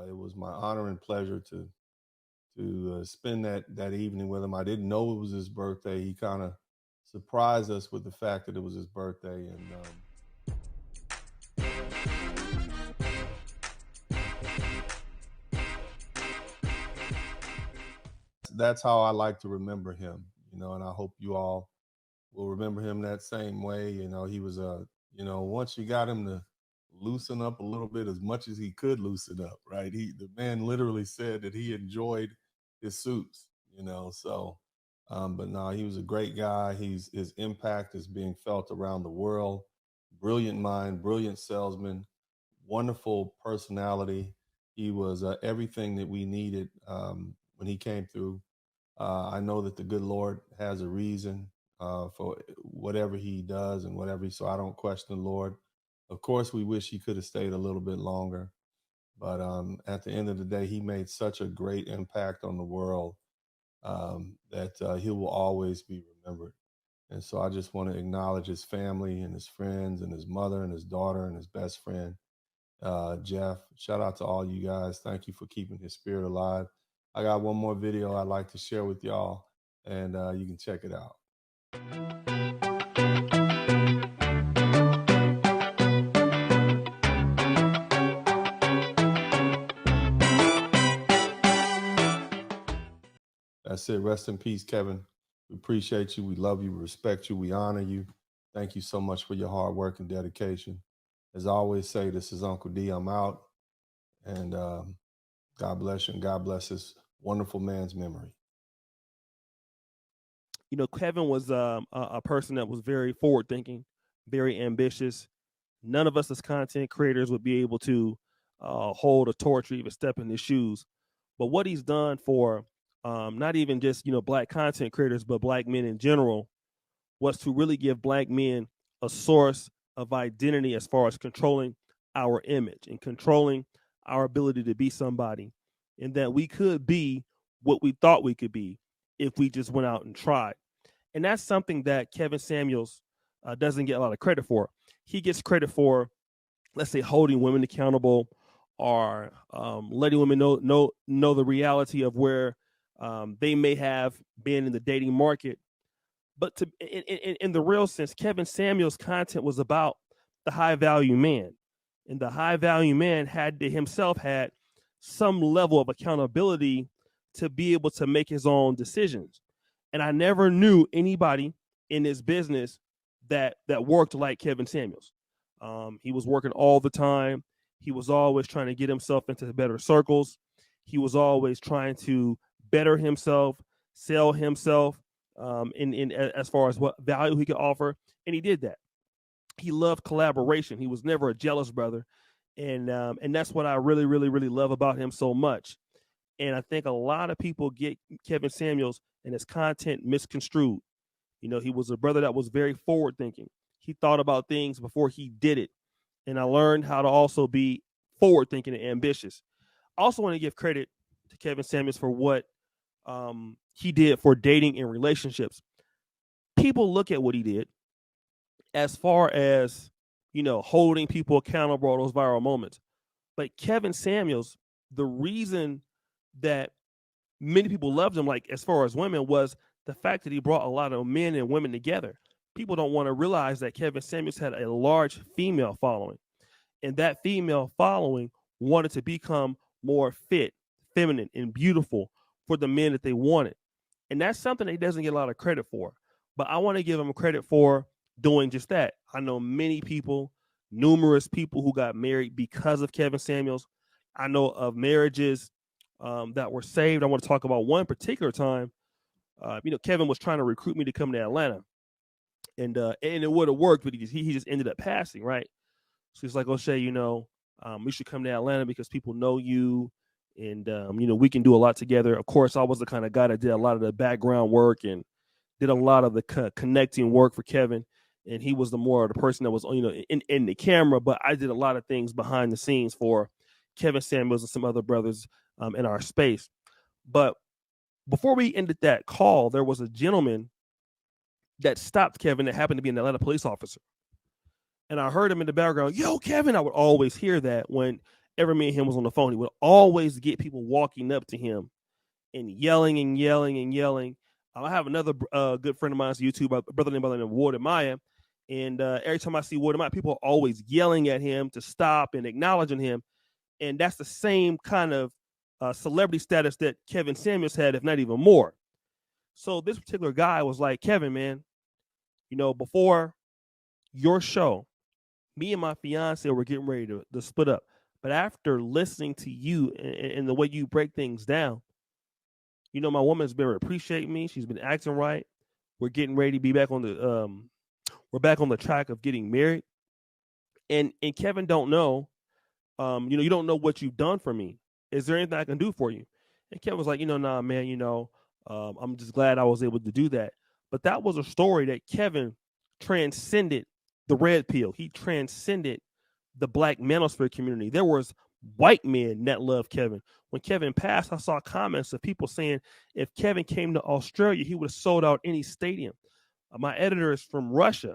it was my honor and pleasure to spend that evening with him. I didn't know it was his birthday. He kind of surprised us with the fact that it was his birthday, and that's how I like to remember him. And I hope you all will remember him that same way. He was once you got him to loosen up a little bit as much as he could loosen up, right? The man literally said that he enjoyed his suits, so but no, he was a great guy. His impact is being felt around the world. Brilliant mind, brilliant salesman, wonderful personality. He was everything that we needed when he came through. I know that the good Lord has a reason for whatever he does and whatever. So I don't question the Lord. Of course, we wish he could have stayed a little bit longer. But at the end of the day, he made such a great impact on the world that he will always be remembered. And so I just want to acknowledge his family and his friends and his mother and his daughter and his best friend, Jeff. Shout out to all you guys. Thank you for keeping his spirit alive. I got one more video I'd like to share with y'all, and you can check it out. That's it. Rest in peace, Kevin. We appreciate you. We love you. We respect you. We honor you. Thank you so much for your hard work and dedication. As I always say, this is Uncle D. I'm out. And God bless you, and God bless this wonderful man's memory. Kevin was a person that was very forward-thinking, very ambitious. None of us as content creators would be able to hold a torch or even step in his shoes. But what he's done for not even just Black content creators, but Black men in general, was to really give Black men a source of identity as far as controlling our image and controlling our ability to be somebody, and that we could be what we thought we could be if we just went out and tried. And that's something that Kevin Samuels doesn't get a lot of credit for. He gets credit for, let's say, holding women accountable, or letting women know the reality of where they may have been in the dating market. But in the real sense, Kevin Samuels' content was about the high value man. And the high value man had some level of accountability to be able to make his own decisions. And I never knew anybody in this business that worked like Kevin Samuels. He was working all the time. He was always trying to get himself into better circles. He was always trying to better himself, sell himself in as far as what value he could offer. And he did that. He loved collaboration. He was never a jealous brother. And that's what I really, really, really love about him so much. And I think a lot of people get Kevin Samuels and his content misconstrued. He was a brother that was very forward thinking. He thought about things before he did it. And I learned how to also be forward thinking and ambitious. I also want to give credit to Kevin Samuels for what he did for dating and relationships. People look at what he did as far as, holding people accountable for those viral moments. But Kevin Samuels, the reason that many people loved him, like as far as women, was the fact that he brought a lot of men and women together. People don't want to realize that Kevin Samuels had a large female following, and that female following wanted to become more fit, feminine, and beautiful for the men that they wanted. And that's something that he doesn't get a lot of credit for. But I want to give him credit for doing just that. I know many people, numerous people who got married because of Kevin Samuels. I know of marriages that were saved. I want to talk about one particular time. Kevin was trying to recruit me to come to Atlanta, and it would have worked, but he just ended up passing, right? So he's like, O'Shea, we should come to Atlanta because people know you, and we can do a lot together. Of course, I was the kind of guy that did a lot of the background work and did a lot of the connecting work for Kevin, and he was the person that was in the camera, but I did a lot of things behind the scenes for Kevin Samuels and some other brothers in our space. But before we ended that call, there was a gentleman that stopped Kevin that happened to be an Atlanta police officer. And I heard him in the background, "Yo, Kevin." I would always hear that when whenever me and him was on the phone, he would always get people walking up to him and yelling and yelling and yelling. I have another good friend of mine on YouTube, a brother named Ward Maya. And every time I see Ward Maya, people are always yelling at him to stop and acknowledging him. And that's the same kind of celebrity status that Kevin Samuels had, if not even more. So this particular guy was like, Kevin, man, you know, before your show, me and my fiance were getting ready to split up. But after listening to you and the way you break things down, you know, my woman's been appreciating me. She's been acting right. We're getting ready to be back on the track of getting married. And Kevin don't know, you know, you don't know what you've done for me. Is there anything I can do for you? And Kevin was like, you know, nah, man, you know, I'm just glad I was able to do that. But that was a story that Kevin transcended the red pill. He transcended the Black manosphere community. There was white men that loved Kevin. When Kevin passed, I saw comments of people saying if Kevin came to Australia, he would have sold out any stadium. My editor is from Russia.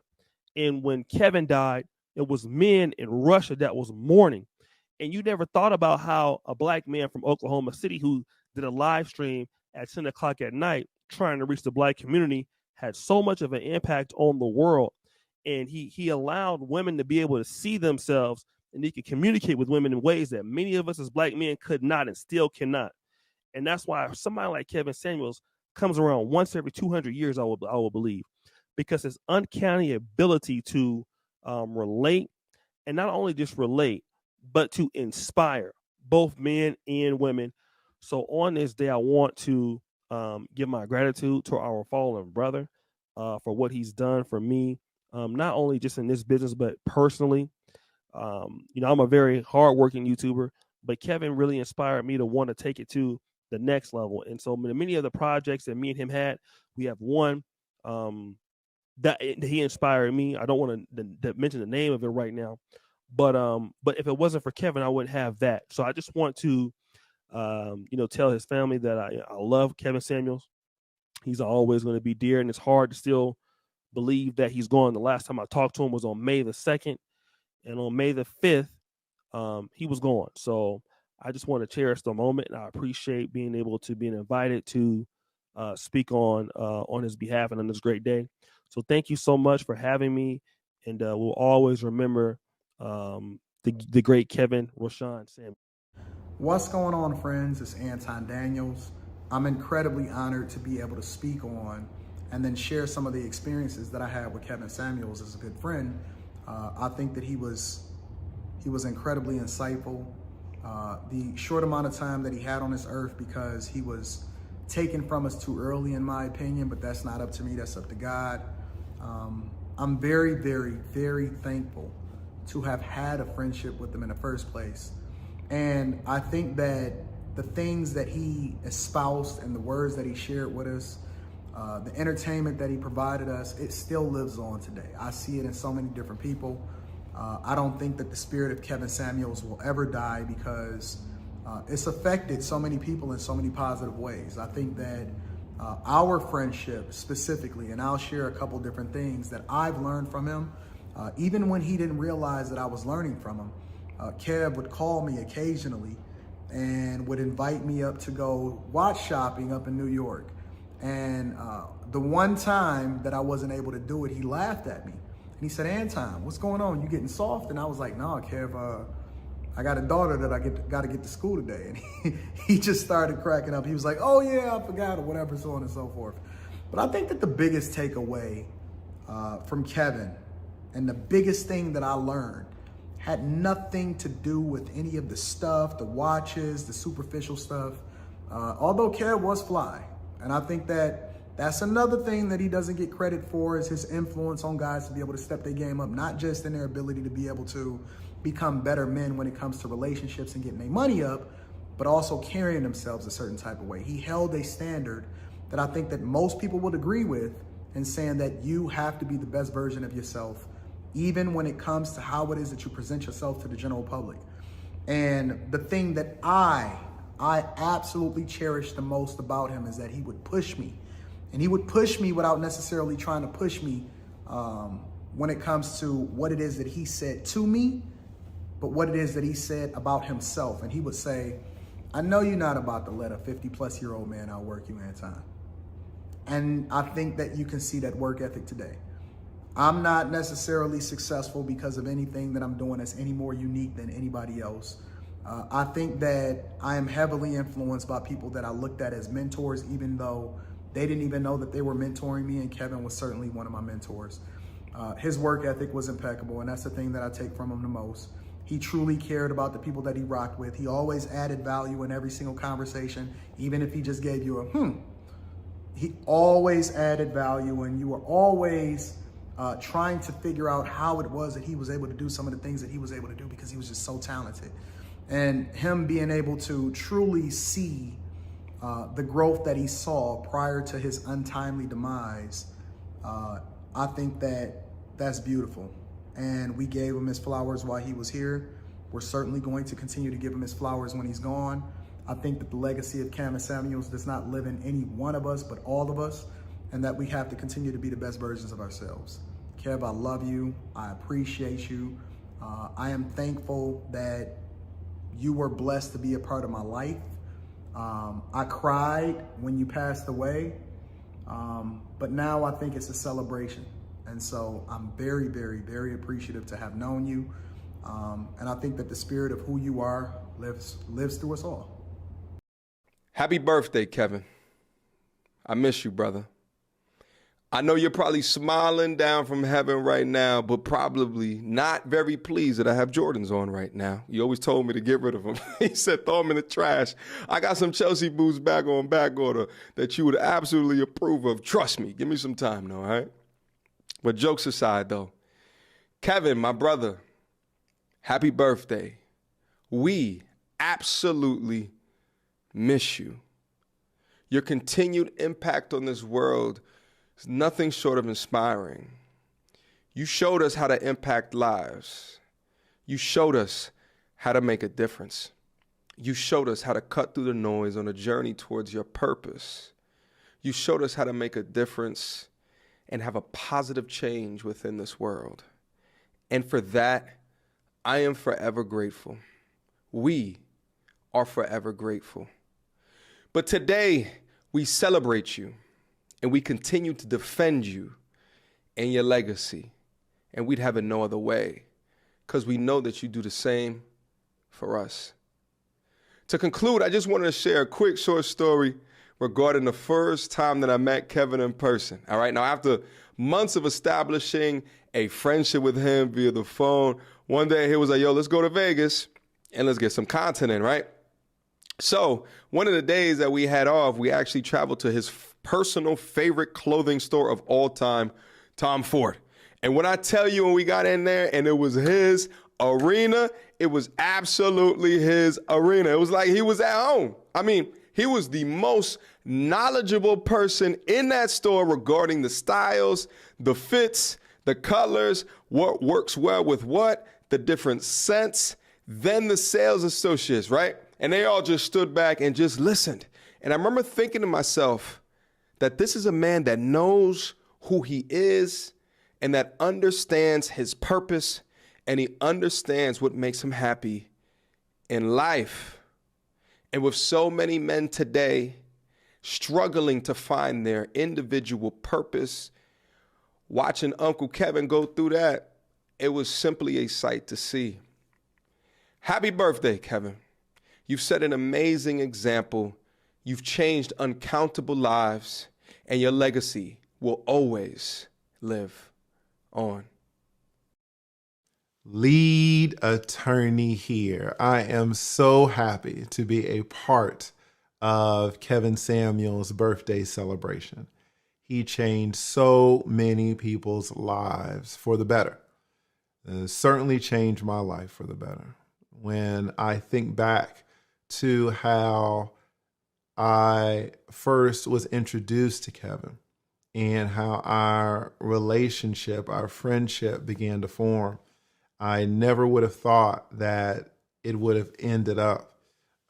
And when Kevin died, it was men in Russia that was mourning. And you never thought about how a Black man from Oklahoma City who did a live stream at 10 o'clock at night trying to reach the Black community had so much of an impact on the world. And he allowed women to be able to see themselves, and he could communicate with women in ways that many of us as Black men could not and still cannot. And that's why somebody like Kevin Samuels comes around once every 200 years, I will believe, because his uncanny ability to relate, and not only just relate, but to inspire both men and women. So on this day, I want to give my gratitude to our fallen brother for what he's done for me, not only just in this business, but personally. You know, I'm a very hardworking YouTuber, but Kevin really inspired me to want to take it to the next level. And so many of the projects that me and him had, we have one that he inspired me. I don't want to mention the name of it right now, but if it wasn't for Kevin, I wouldn't have that. So I just want to, you know, tell his family that I love Kevin Samuels. He's always going to be dear, and it's hard to still believe that he's gone. The last time I talked to him was on May the 2nd, and on May the 5th, he was gone. So I just want to cherish the moment, and I appreciate being able to be invited to speak on his behalf and on this great day. So thank you so much for having me, and we'll always remember the great Kevin Roshan Samuels. What's going on, friends? It's Anton Daniels. I'm incredibly honored to be able to speak on and then share some of the experiences that I had with Kevin Samuels as a good friend. I think that he was incredibly insightful. The short amount of time that he had on this earth, because he was taken from us too early, in my opinion, but that's not up to me, that's up to God. I'm very, very, very thankful to have had a friendship with him in the first place. And I think that the things that he espoused and the words that he shared with us, the entertainment that he provided us, it still lives on today. I see it in so many different people. I don't think that the spirit of Kevin Samuels will ever die, because it's affected so many people in so many positive ways. I think that our friendship specifically, and I'll share a couple different things that I've learned from him, even when he didn't realize that I was learning from him. Kev would call me occasionally and would invite me up to go watch shopping up in New York. And the one time that I wasn't able to do it, he laughed at me. And he said, Anton, what's going on? You getting soft? And I was like, no, Kev, I got a daughter that I got to get to school today. And he just started cracking up. He was like, oh yeah, I forgot, or whatever, so on and so forth. But I think that the biggest takeaway from Kevin, and the biggest thing that I learned, had nothing to do with any of the stuff, the watches, the superficial stuff. Although Kev was fly. And I think that that's another thing that he doesn't get credit for, is his influence on guys to be able to step their game up, not just in their ability to be able to become better men when it comes to relationships and getting their money up, but also carrying themselves a certain type of way. He held a standard that I think that most people would agree with, in saying that you have to be the best version of yourself, even when it comes to how it is that you present yourself to the general public. And the thing that I absolutely cherish the most about him is that he would push me. And he would push me without necessarily trying to push me when it comes to what it is that he said to me, but what it is that he said about himself. And he would say, I know you're not about to let a 50-plus-year-old man outwork you, Anton. And I think that you can see that work ethic today. I'm not necessarily successful because of anything that I'm doing that's any more unique than anybody else. I think that I am heavily influenced by people that I looked at as mentors, even though they didn't even know that they were mentoring me, and Kevin was certainly one of my mentors. His work ethic was impeccable, and that's the thing that I take from him the most. He truly cared about the people that he rocked with. He always added value in every single conversation, even if he just gave you a He always added value, and you were always trying to figure out how it was that he was able to do some of the things that he was able to do, because he was just so talented. And him being able to truly see the growth that he saw prior to his untimely demise, I think that that's beautiful. And we gave him his flowers while he was here. We're certainly going to continue to give him his flowers when he's gone. I think that the legacy of Kevin Samuels does not live in any one of us, but all of us, and that we have to continue to be the best versions of ourselves. Kev, I love you. I appreciate you. I am thankful that you were blessed to be a part of my life. I cried when you passed away, but now I think it's a celebration. And so I'm very, very, very appreciative to have known you. And I think that the spirit of who you are lives through us all. Happy birthday, Kevin. I miss you, brother. I know you're probably smiling down from heaven right now, but probably not very pleased that I have Jordans on right now. You always told me to get rid of them. He said, throw them in the trash. I got some Chelsea boots back on back order that you would absolutely approve of. Trust me. Give me some time, though, all right? But jokes aside, though, Kevin, my brother, happy birthday. We absolutely miss you. Your continued impact on this world is nothing short of inspiring. You showed us how to impact lives. You showed us how to make a difference. You showed us how to cut through the noise on a journey towards your purpose. You showed us how to make a difference and have a positive change within this world. And for that, I am forever grateful. We are forever grateful. But today, we celebrate you, and we continue to defend you and your legacy. And we'd have it no other way, because we know that you do the same for us. To conclude, I just wanted to share a quick short story regarding the first time that I met Kevin in person. All right, now after months of establishing a friendship with him via the phone, one day he was like, yo, let's go to Vegas and let's get some content in, right? So one of the days that we had off, we actually traveled to his personal favorite clothing store of all time, Tom Ford. And when I tell you, when we got in there and it was his arena, it was absolutely his arena. It was like he was at home. I mean, he was the most knowledgeable person in that store regarding the styles, the fits, the colors, what works well with what, the different scents, then the sales associates, right? And they all just stood back and just listened. And I remember thinking to myself that this is a man that knows who he is and that understands his purpose, and he understands what makes him happy in life. And with so many men today struggling to find their individual purpose, watching Uncle Kevin go through that, it was simply a sight to see. Happy birthday, Kevin. You've set an amazing example. You've changed uncountable lives, and your legacy will always live on. Lead attorney here. I am so happy to be a part of Kevin Samuels' birthday celebration. He changed so many people's lives for the better. Certainly changed my life for the better. When I think back to how I first was introduced to Kevin and how our relationship, our friendship began to form, I never would have thought that it would have ended up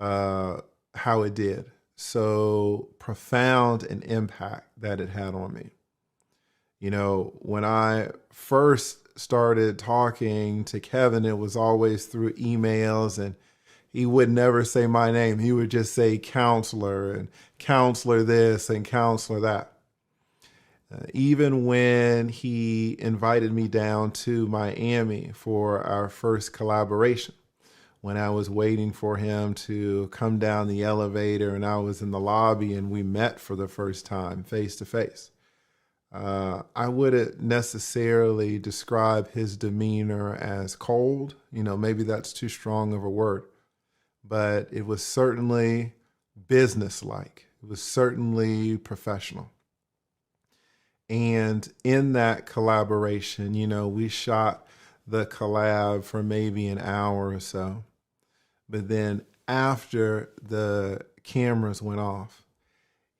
how it did. So profound an impact that it had on me. You know, when I first started talking to Kevin, it was always through emails, and he would never say my name. He would just say counselor and counselor this and counselor that. Even when he invited me down to Miami for our first collaboration, when I was waiting for him to come down the elevator and I was in the lobby and we met for the first time face to face, I wouldn't necessarily describe his demeanor as cold. Maybe that's too strong of a word, but it was certainly businesslike. It was certainly professional. And in that collaboration, we shot the collab for maybe an hour or so. But then after the cameras went off,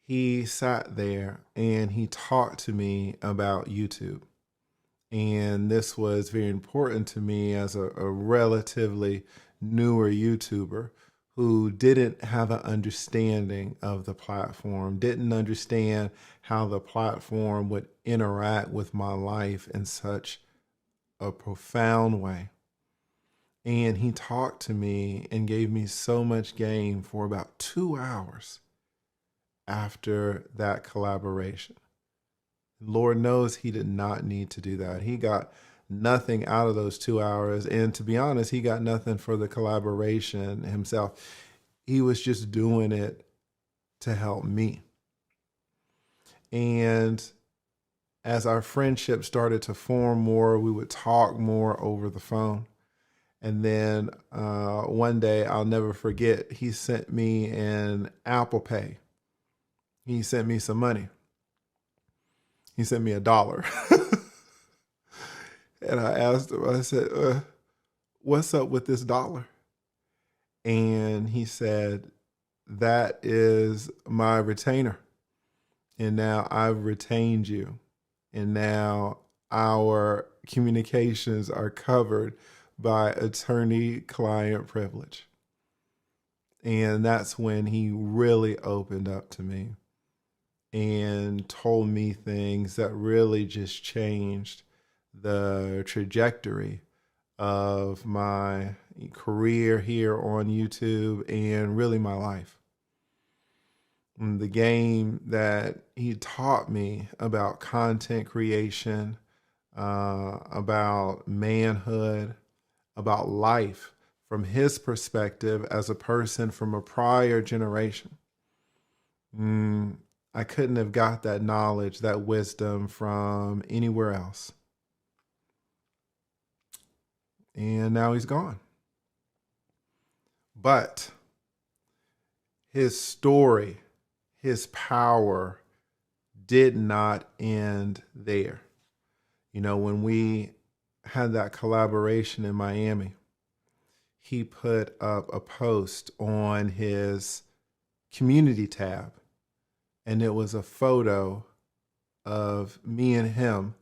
he sat there and he talked to me about YouTube. And this was very important to me as a relatively newer YouTuber who didn't have an understanding of the platform, didn't understand how the platform would interact with my life in such a profound way. And he talked to me and gave me so much game for about 2 hours after that collaboration. Lord knows he did not need to do that. He got nothing out of those 2 hours. And to be honest, he got nothing for the collaboration himself. He was just doing it to help me. And as our friendship started to form more, we would talk more over the phone. And then one day, I'll never forget, he sent me an Apple Pay. He sent me some money. He sent me $1. And I asked him, I said, what's up with this $1? And he said, that is my retainer. And now I've retained you. And now our communications are covered by attorney-client privilege. And that's when he really opened up to me and told me things that really just changed the trajectory of my career here on YouTube and really my life. And the game that he taught me about content creation, about manhood, about life from his perspective as a person from a prior generation. I couldn't have got that knowledge, that wisdom from anywhere else. And now he's gone. But his story, his power did not end there. When we had that collaboration in Miami, he put up a post on his community tab, and it was a photo of me and him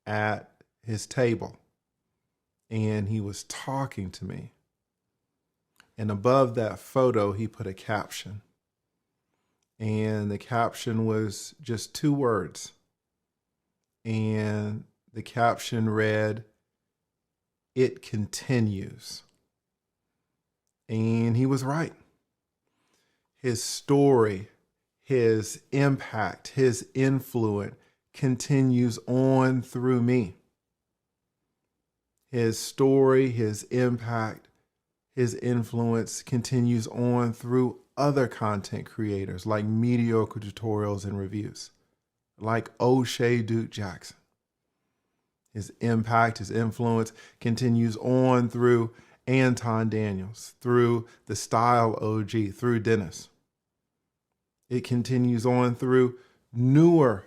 at his table, and he was talking to me. And above that photo, he put a caption, and the caption was just 2 words, and the caption read, "It continues." And he was right. His story, his impact, his influence continues on through me. His story, his impact, his influence continues on through other content creators like Mediocre Tutorials and Reviews, like O'Shea Duke Jackson. His impact, his influence continues on through Anton Daniels, through the Style OG, through Dennis. It continues on through newer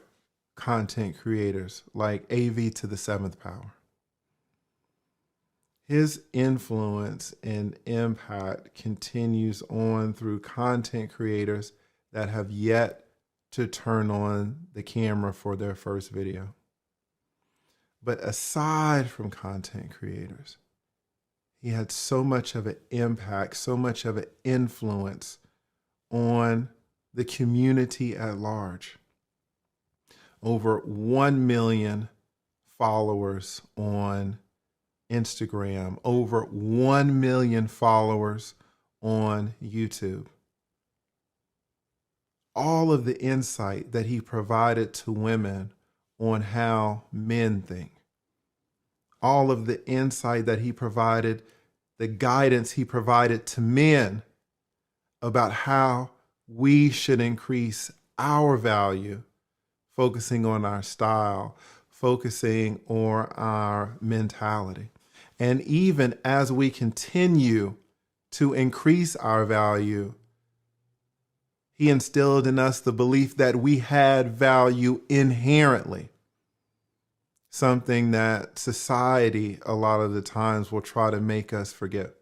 content creators like AV to the 7th Power. His influence and impact continues on through content creators that have yet to turn on the camera for their first video. But aside from content creators, he had so much of an impact, so much of an influence on the community at large. Over 1 million followers on Instagram, over 1 million followers on YouTube. All of the insight that he provided to women on how men think, all of the insight that he provided, the guidance he provided to men about how we should increase our value, focusing on our style, focusing on our mentality. And even as we continue to increase our value, he instilled in us the belief that we had value inherently, something that society a lot of the times will try to make us forget.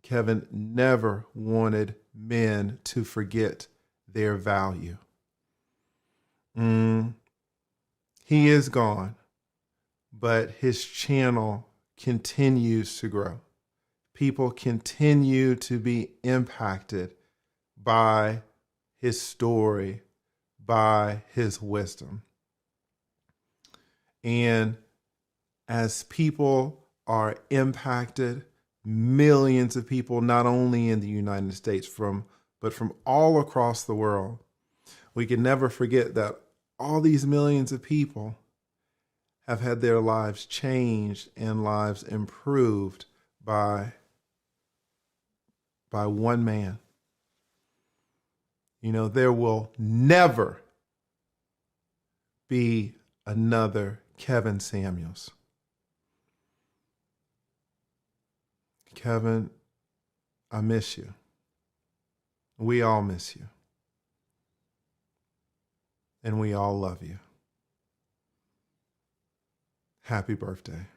Kevin never wanted men to forget their value. He is gone, but his channel continues to grow. People continue to be impacted by his story, by his wisdom. And as people are impacted, millions of people, not only in the United States, but from all across the world, we can never forget that all these millions of people have had their lives changed and lives improved by one man. You know, there will never be another Kevin Samuels. Kevin, I miss you. We all miss you. And we all love you. Happy birthday.